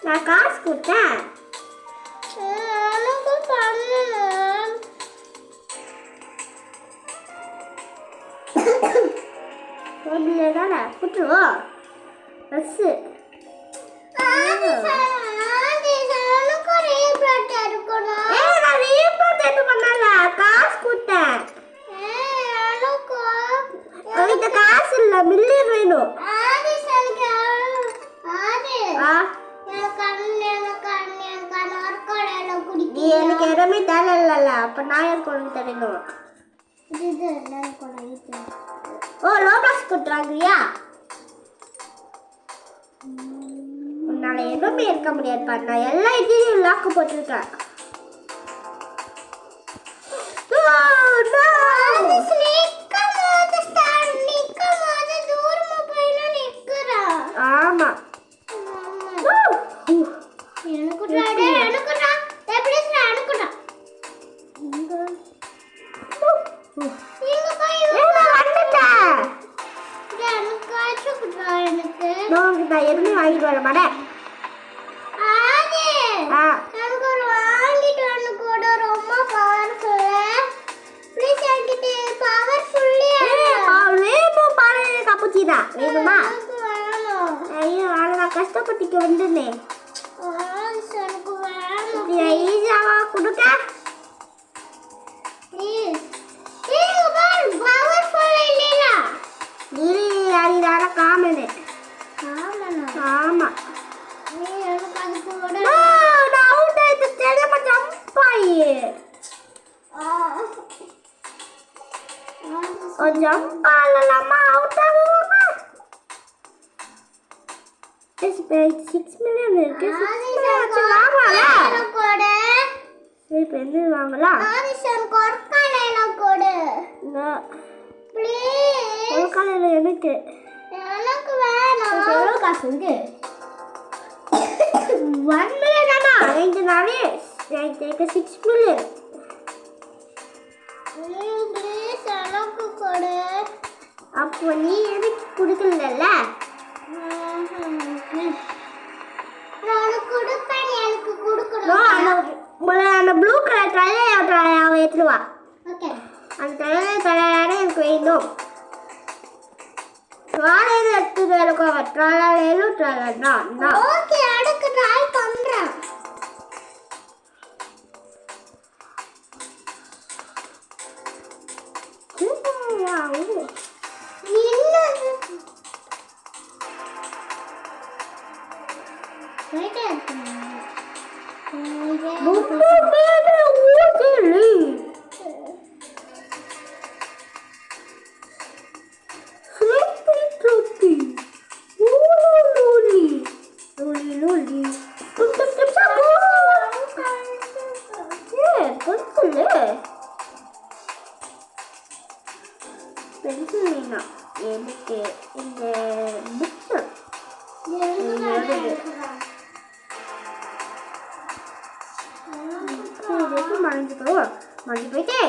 S2: நான் காசு கொடுத்தேன். தானே குட்டுருவோம் பஸ்ஸு. காசு கொடுத்தேன். காசு இல்ல மில்லியன் வேணும். எனக்கு இடமே தேவையில்ல. அப்ப நான் யாருக்கு உனக்கு தெரியணும். ஓ லோபாக்ஸ் கொடுத்துறாங்கயா. உன்னால எதுவுமே இருக்க முடியாதுப்பா. நான் எல்லா இதையும் லாக்கு போட்டிருக்கேன். ஆமா நான் எதுவுமே வாங்கிட்டு வர மாட்டேன். வேணுமா? ஐயோ நான் கஷ்டப்பட்டுக்கு வந்துனேன். ஈஸியாவா கொடுக்க காமனு. ஆமா ஜம்ப் ஆகலாமா? அவுட் ஆகுவாமா? 6 மில்லியன் இருக்கு. 6 மில்லியன் வாங்கலாம். இப்போ என்ன வாங்கலாம்? எனக்கு எவ்வளோ காசு இருக்கு? 1 மில்லியன் தானா? எனக்கு நிறைய 6 மில்லியன். அப்போ நீ எதுக்கு கொடுக்கல? அந்த ப்ளூ கலர் தலையை எடுத்துருவா. அந்த தலையாட எனக்கு வேணும். ட்ராலையில எடுத்துட்டு இருக்கோங்க. ட்ராலையிலும் ட்ராலைனா ஓகே அடுக்கு ட்ரை பண்றேன். எனக்கு இந்த புக்ஸ் மறைஞ்சு போயிட்டே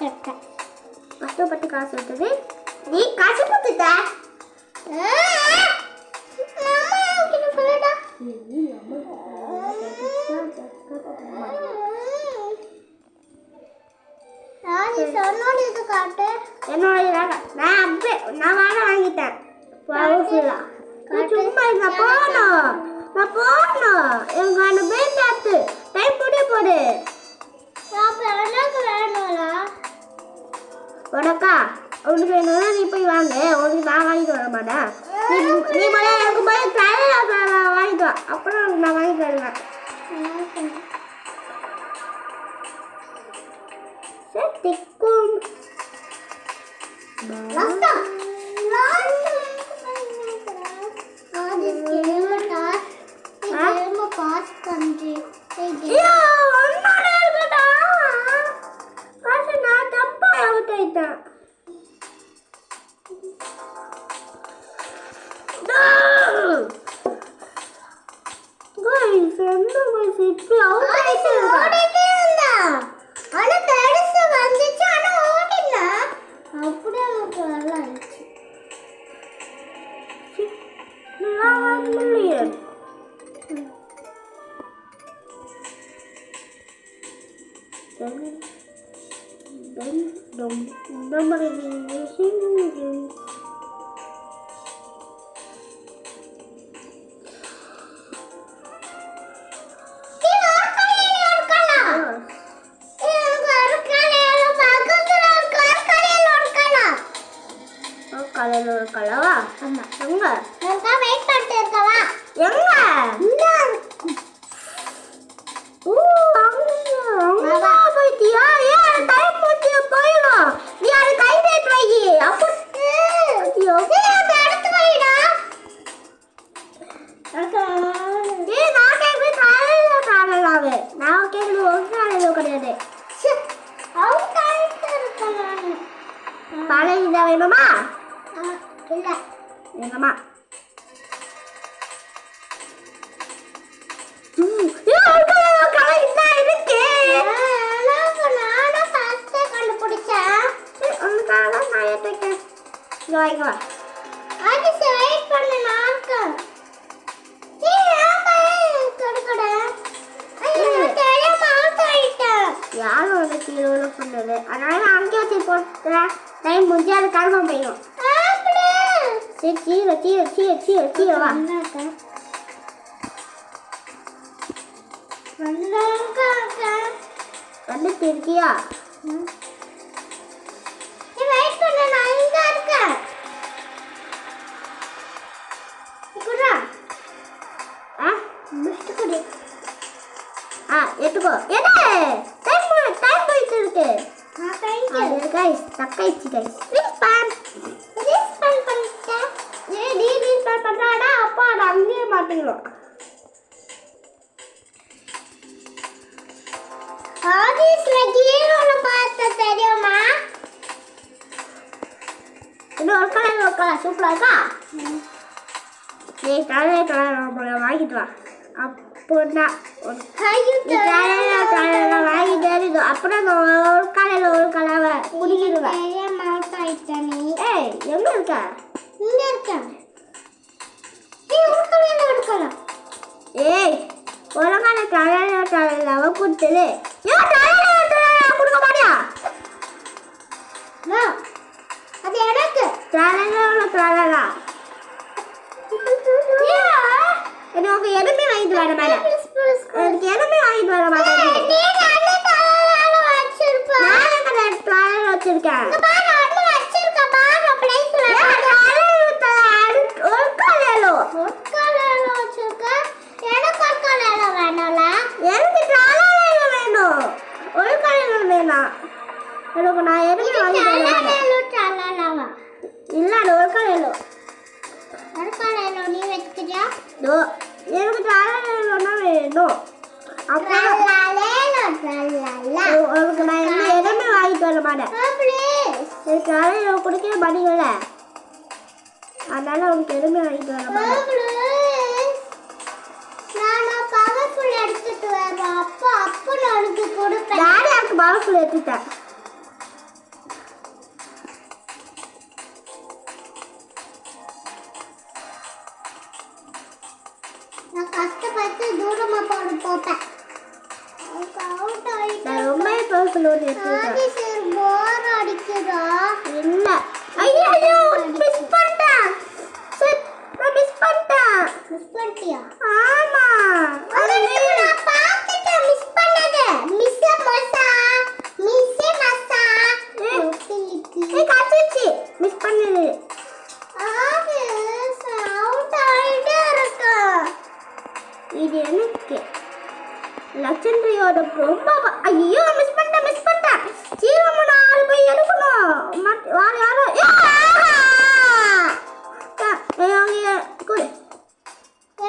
S1: எடுத்தேன்.
S2: கஷ்டப்பட்டு காசு எடுத்தது நீ காசு கொடுத்துட்ட. நான் வாங்கிட்டேன். சும்மா நான் போகணும். எனக்கு அந்த பேர் பார்த்து டைம் போடு. உனக்கா உனக்கு வேணும்னா நீ போய் வாங்க. உனக்கு நான் வாங்கிட்டு வர மாட்டேன். நீ முதல்ல எனக்கு போய் தலையில் வாங்கிட்டு வா. அப்புறம் நான் வாங்கி தருவேன். திக்கும் காலையில் ஒரு கலவா? ஆமா. எங்க வெயிட் பண்ணிட்டு இருக்கவா? எங்க போயிட்டியா? ஏன் டைம் போச்சு போயிடும். நீ அது கை வைத்து வை. அப்போ எடுத்து வைடா. நான் கேட்குறது காலையிலாவே. நான் கேட்குறது ஒரு காலையில கிடையாது. காலையில் தான் வேணுமா? இல்லை வேணுமா? யாரும் வந்து கீழே பண்ணது. அதனால அங்கே வச்சு போட்டு டைம் முடிஞ்சு அது கிளம்ப போயிடும். கீழே வா. வந்துட்டு இருக்கியா? எடுத்துக்கோ. டைம் போயிட்டு இருக்கு. அப்பா அதை அங்கேயே மாட்டிக்கலாம். தெரியுமா? இன்னும் ஒரு கலர் சூப்பரா இருக்கா? நீ கலர் வாங்கிட்டு வா. அப்போனா வாங்கிட்டு அப்புறம் ஒரு கலரை குடிக்கிடுவேன். ஏய் எங்க இருக்க? இங்க இருக்க. ஏய் ஒழுங்கான கலர் கொடுத்துரு. கொடுக்க மாட்டியா? அது எனக்கு கலரா எனக்கு எதுவுமே வாங்கிட்டு வர மாட்டேன். எனக்கு எதுவுமே வாங்கிட்டு வர மாட்டேன். வச்சிருக்கேன். எனக்கு நான் எதுவுமே வாங்கிட்டு வர மாட்டேன். இல்ல ஒரு கலையிலோ நீ வச்சுக்கிறியா? எனக்கு தாராளம்னா வேணும். உனக்கு நான் எதுவுமே வாங்கிட்டு வர மாட்டேன். எனக்கு தாராளம் குடிக்கவே மாட்டீங்கல்ல, அதனால உனக்கு எதுவுமே வாங்கிட்டு வர மாட்டேன். பவர்ஃபுல் எடுத்துட்டேன்.
S1: போடு போப்பேன்
S2: நான் ரொம்ப பவர்ஃபுல்லோடு எடுத்துட்டேன்.
S1: சரி போர் அடிக்குதா
S2: இல்ல ஐயோ மிஸ் பண்ணிட்டேன். சரி நான் மிஸ் பண்ணிட்டேன்.
S1: மிஸ் பண்ணிட்டியா
S2: ஆமா
S1: நான் பார்த்துட்டேன் மிஸ் பண்ணது மிஸ் மசா
S2: ஏய் காச்சிச்சு மிஸ் பண்ணது.
S1: ஆது சவுண்ட் ஆயிட்டே இருக்கு
S2: இது எனக்கு லட்சன்ரியோட ரொம்ப ஐயோ மிஸ் பண்ணிட்டேன். சீக்கிரமா நான் போய் எடுக்கணும். வேற யாரோ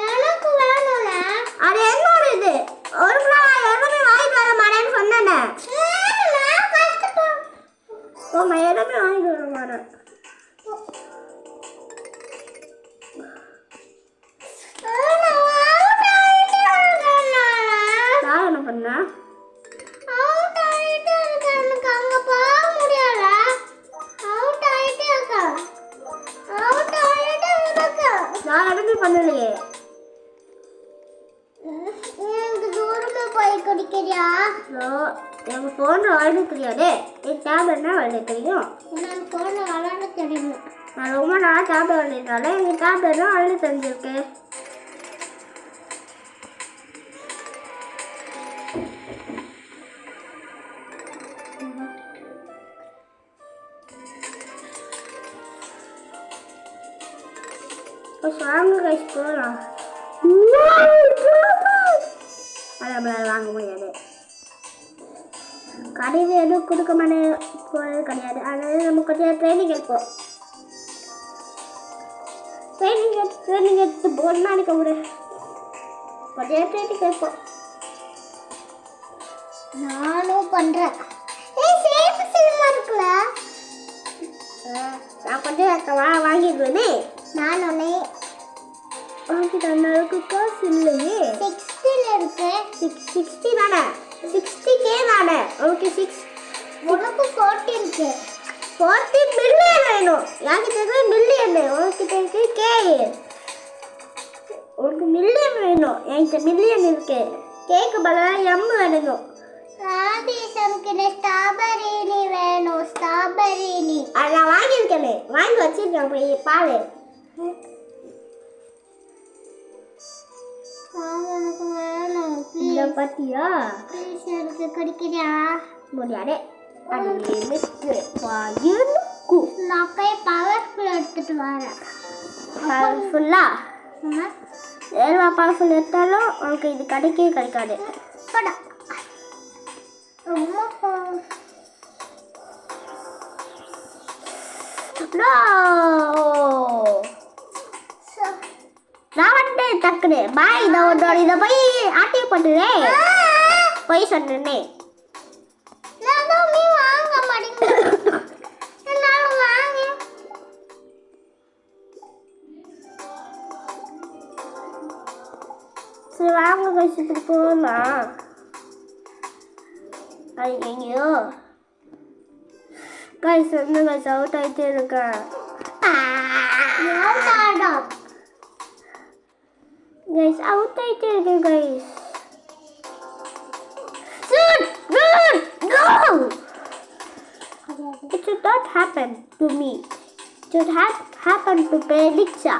S1: எனக்கு வேணும்ல
S2: அது என்னோட இது ஒரு எல்லாமே வாங்கிட்டு வர மாட்டேன்னு சொன்னேன்.
S1: நான் கஷ்டப்பட்டேன்
S2: ஓமா எல்லாமே வாங்கிட்டு வர மாட்டேன். நான் என்ன பண்ணேன் நான் எதுவுமே பண்ணலையே.
S1: குடிக்கிறியா
S2: எனக்கு ஃபோன் விளையாட தெரியாது. என் டேப்லெட்னா விளையாட தெரியும்.
S1: எனக்கு ஃபோன் விளையாட தெரியும்.
S2: நான் ரொம்ப நாளாக டேப்லெட் விளையாடுறதால எங்கள் டேப்லெட்னா விளையாட தெரிஞ்சிருக்கு. வாங்க கைஸ் போகலாம். அது நம்மளால் வாங்க முடியாது. கடையில் எதுவும் கொடுக்க மாட்டேன் போகிறது கிடையாது. அதனால நம்ம கொஞ்சம் ட்ரைனிங் எடுப்போம். ட்ரைனிங் எடுத்து போர்டு அடிக்க முடியும். கொஞ்சம் ட்ரைனிங் எடுப்போம்.
S1: நானும் பண்றேன். சேஃப் சினிமா இருக்குல்ல
S2: நான் கொஞ்சம் வாங்கிடுவேனே.
S1: நான் ஒன்னே
S2: வாங்கிட்டு அண்ணாவுக்கு காசு இல்லையே.
S1: 60 இருக்கு.
S2: 60 தானே 60K தானே. ஓகே 6
S1: உனக்கு 40 இருக்கு.
S2: 40 மில்லியன் வேணும். என்கிட்ட மில்லியன் உனக்கிட்ட இருக்கு கே. உனக்கு மில்லியன் வேணும். என்கிட்ட மில்லியன் இருக்கு. கேக்கு பதிலாக எம் வேணும்.
S1: ஆதிசம்க்கு ஸ்ட்ராபெரி நீ வேணும். ஸ்ட்ராபெரி நீ
S2: அதை நான் வாங்கியிருக்கேனே. வாங்கி வச்சிருக்கேன் போய் பாரு.
S1: எனக்கு வேணும்.
S2: இதை பத்தியா
S1: ப்ளீஸ் எனக்கு கிடைக்கிறியா?
S2: முடியாது. அது எனக்கு வாங்கிருக்கு.
S1: நான் போய் பவர்ஃபுல் எடுத்துட்டு வரேன்.
S2: பவர்ஃபுல்லா எவ்வளோ பவர்ஃபுல் எடுத்தாலும் உனக்கு இது கிடைக்காது.
S1: போடா ரொம்ப
S2: நான் வந்து டக்குனு பாய் இதை போய் ஆக்டிவ் பண்ணுறேன். போய் சொன்னேனே.
S1: நீ வாங்க மாட்டேங்க. என்னால வாங்க.
S2: சரி வாங்க பேசிட்டு போகலாம். ஐயோ கைஸ் வந்து கைஸ் அவுட் ஆகிட்டே இருக்கேன். கைஸ் அவுட் ஆகிட்டே இருக்கேன் guys. It should not happen to me. It should happen to Prediksha.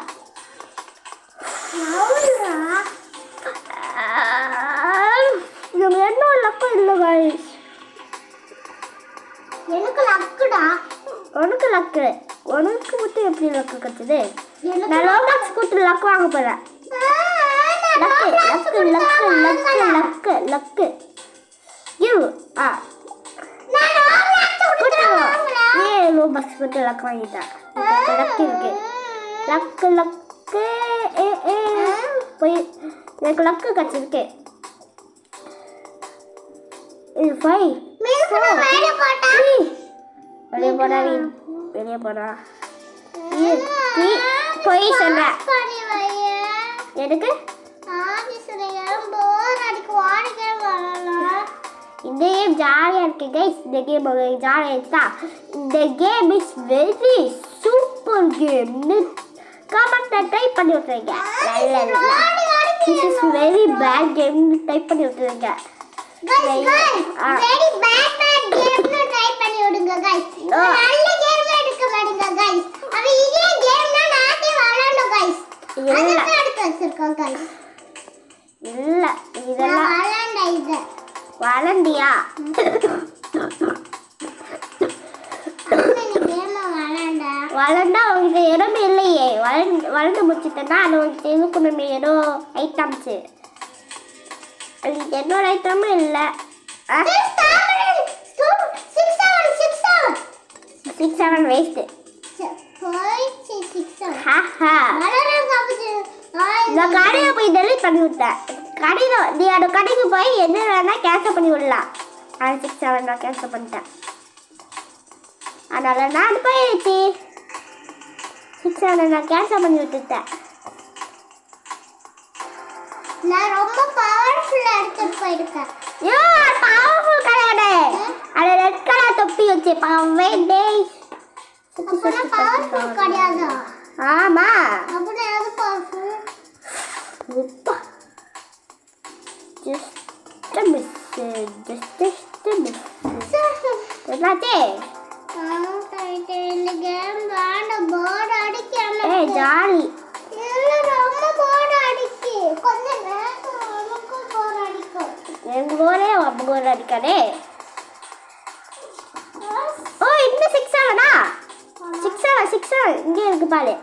S2: எனக்கு என்ன லக்கம் இல்லை கைஸ்.
S1: எனக்கு லக்குடா.
S2: உனக்கு லக்கு. உனக்கு மட்டும் எப்படி லக்கு கற்றுது? நான் லோபாக்ஸ் கொடுத்து லக்கு வாங்க போகிறேன். லக்கு யூ லோபாக்ஸ் கொடுத்து லக்கு வாங்கிட்டேன். லக்கு இருக்கு. லக்கு போய் எனக்கு லக்கு கற்றுருக்கு. இது 5 வெளியே போடா. போய் சொன்ன எனக்கு இந்த கேம் ஜாலியாக இருக்கு கைஸ். இந்த கேம் ஜாலியாக இருந்துச்சா? இந்த game is very super game. கமெண்ட்ல ட்ரை பண்ணி விட்டுருங்க. This is very bad game type பண்ணி விட்டுருங்க
S1: guys very bad game னு டைப் பண்ணி விடுங்க guys நல்ல கேம் எடுக்க மாட்டீங்க guys அது இதே கேம்னா நானே விளையாடணும் guys அதுக்கு எடுத்து வச்சிருக்கோம் guys
S2: இல்ல இதெல்லாம்
S1: விளையாண்ட இது
S2: வளண்டியா வளர்ந்தா உனக்கு இடமே இல்லையே வளர்ந்து முடிச்சுட்டேன்னா அது உனக்கு எதுக்குமே ஏதோ ஐட்டம்ஸு அதுக்கு என்னோட ஐட்டமும் இல்லை 6-7 வேஸ்ட்டு நான் கடையை போய் டெலிட் பண்ணி விட்டேன் கடையில் நீ அந்த கடைக்கு போய் என்ன வேணால் கேன்சல் பண்ணி விடலாம் அது 6-7 நான் கேன்சல் பண்ணிட்டேன் அதனால் நான் அது போயிடுச்சு 6-7 நான் கேன்சல் பண்ணி விட்டுட்டேன்
S1: நான் ரொம்ப பவர்ஃபுல்லா எடுத்துட்டு போயிருக்கேன்
S2: யோ பவர்ஃபுல் கிடையாது அது ரெட் கலர் தொப்பி வச்சு பாவே டேய்
S1: அப்பனா பவர்ஃபுல் கிடையாது
S2: ஆமா
S1: அப்பனா எது பவர்ஃபுல்
S2: உப்பா just a miss என்னாச்சு
S1: இந்த கேம் வேண்டாம் போர்டு அடிக்க
S2: ஏய் ஜாலி
S1: இல்ல ரொம்ப போர்டு அடிக்கு கொஞ்ச நேரம் நமக்கு போர்டு அடிக்கும்
S2: எங்க ஊரே அப்ப ஊர் அடிக்காதே ஓ இந்த 6-7 6-7 இங்கே இருக்கு பாரு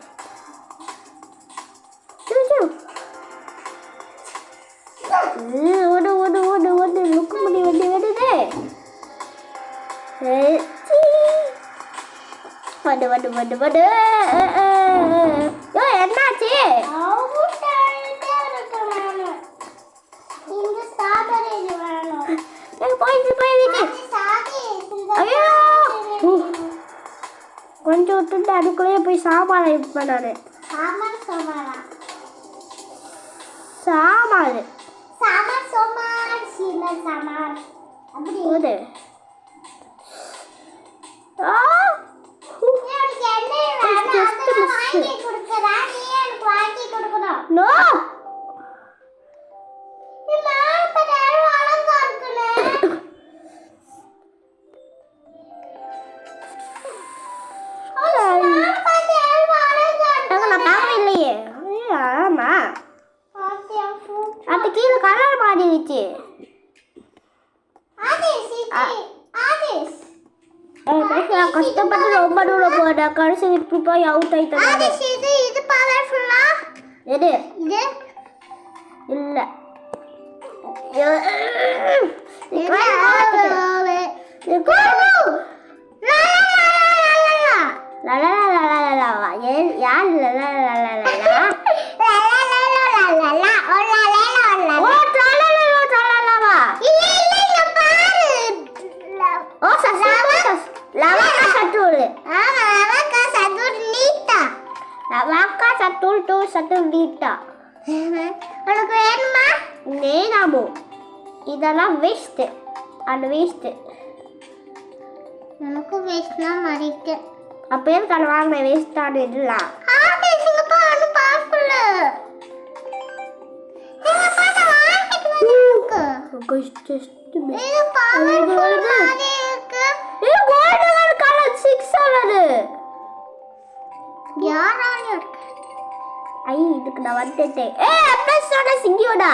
S2: ஓடு லுக்கு முடி வண்டி வருது வடு யோ என்னாச்சு
S1: இந்த ஸ்ட்ராபெரி வேணும்
S2: போயிடுச்சு ஐயோ கொஞ்சம் விட்டுட்டு அதுக்குள்ளேயே போய் சாமான் இது பண்ணாரு சாமான்
S1: அப்படி
S2: போது நோ இல்லையே ஆமா அது கீழே கலர் மாறிடுச்சு கஷ்டப்பட்டு ரொம்ப தூரம் போட கடைசி இப்படி போய் அவுட் ஆயிட்டாங்க
S1: இது பவர்ஃபுல்லா
S2: எது
S1: இது
S2: இல்ல
S1: உனக்கு வேணுமா
S2: நேராமோ இதெல்லாம் வேஸ்ட் அந்த வேஸ்ட்
S1: எனக்கு வேஸ்ட்னா மறிக்க
S2: அப்ப எதுக்கு வாங்கின வேஸ்ட் ஆன இதெல்லாம் இதுக்கு நான் வந்துட்டேன் எஸ்பிரஸோட சிங்கியோடா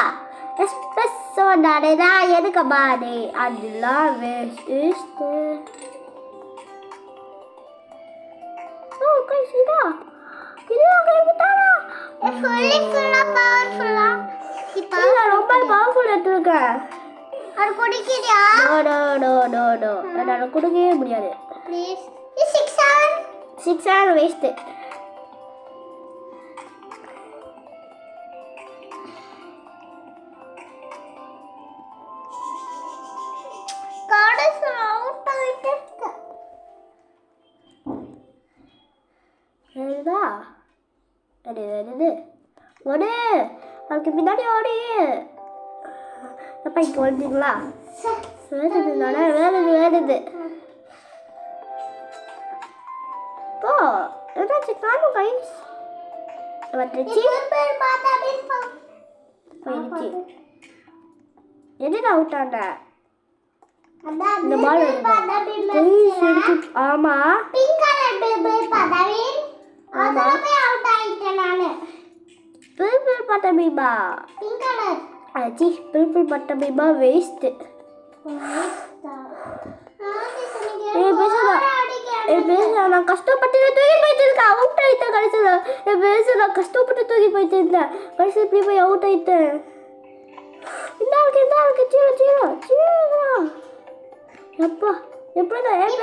S2: எஸ்பிரஸோடா எனக்கு பாரு அதெல்லாம் வேஸ்ட் ஓ கைசிடா இது கேக்குதாடா
S1: ஃபுல்லா பவர்ஃபுல்லா
S2: இது ரொம்ப பவர்ஃபுல் எடுத்துக்க
S1: அது குடிக்கிறியா
S2: நோ என்னால குடிக்கவே முடியாது
S1: ப்ளீஸ் இது
S2: 6-7 வேஸ்ட் வருதா வருது ஓடு அதுக்கு பின்னாடி ஓடி அப்பா இங்கே வந்துங்களா வருது போ ஏதாச்சும் காணும் கைஸ் வந்துச்சு போயிடுச்சு. எதுக்கு அவுட் ஆன?
S1: அதான்
S2: இந்த பால் ஆமா
S1: பிங்க் கலர் பேபி பதவின் அதனால போய் அவுட் ஆயிட்டேன் நானு.
S2: பிம்பிள் பட்ட பீபா
S1: பிங்க் கலர்
S2: அச்சி பிம்பிள் பட்ட பீபா வேஸ்ட். நான் கஷ்டப்பட்டு தூக்கி போயிட்டு இருக்கேன். அவுட் ஆயிட்டேன் கடைசியில். நான் கஷ்டப்பட்டு தூக்கி போயிட்டு இருந்தேன். கடைசியில் இப்படி போய் அவுட் ஆயிட்டேன். இந்த இருக்கு சீரோ சீரோ சீரோ. எப்பா எப்படிதான் வேஸ்ட்.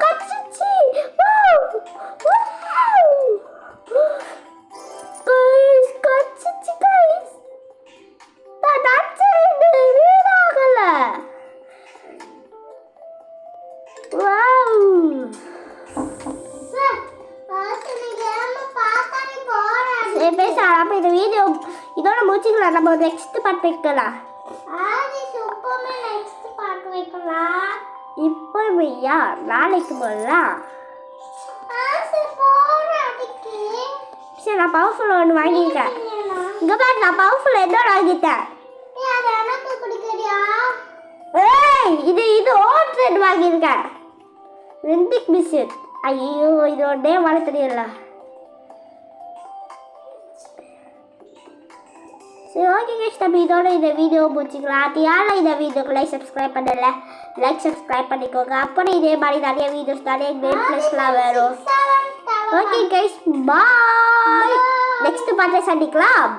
S2: கச்சிச்சு கச்சிச்சு கைஸ். வீடாகல. பேசலாம். இந்த வீடியோ இதோட முடிச்சுக்கலாம். நம்ம நெக்ஸ்ட் பார்ட் வைக்கலாம். இப்போ ஐயா நாளைக்கு போடலாம். சரி நான் பவர்ஃபுல் ஒன்று வாங்கிட்டேன். இங்கே பாரு நான் பவர்ஃபுல் என்னோட வாங்கிட்டேன். ஏய் இது ஓட் ரெட் வாங்கியிருக்கேன். வெண்டிக் பிஸ்கட். ஐயோ இதோட நேம் வர தெரியல. சரி ஓகே கைஸ், நம்ம இதோட இந்த வீடியோ முடிச்சுக்கலாம். அது யாரும் இந்த வீடியோக்கு சப்ஸ்கிரைப் பண்ணல சப்ஸ்கிரைப் பண்ணிக்கோங்க. அப்புறம் இதே மாதிரி நிறைய வீடியோஸ் நிறைய கேம் பிளேஸ்லாம் வரும். Okay guys bye. நெக்ஸ்ட் பார்த்து சந்திக்கலாம்.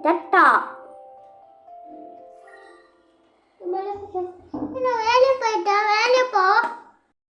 S2: டட்டா.
S1: வேலையை போயிட்டா வேலையை போ.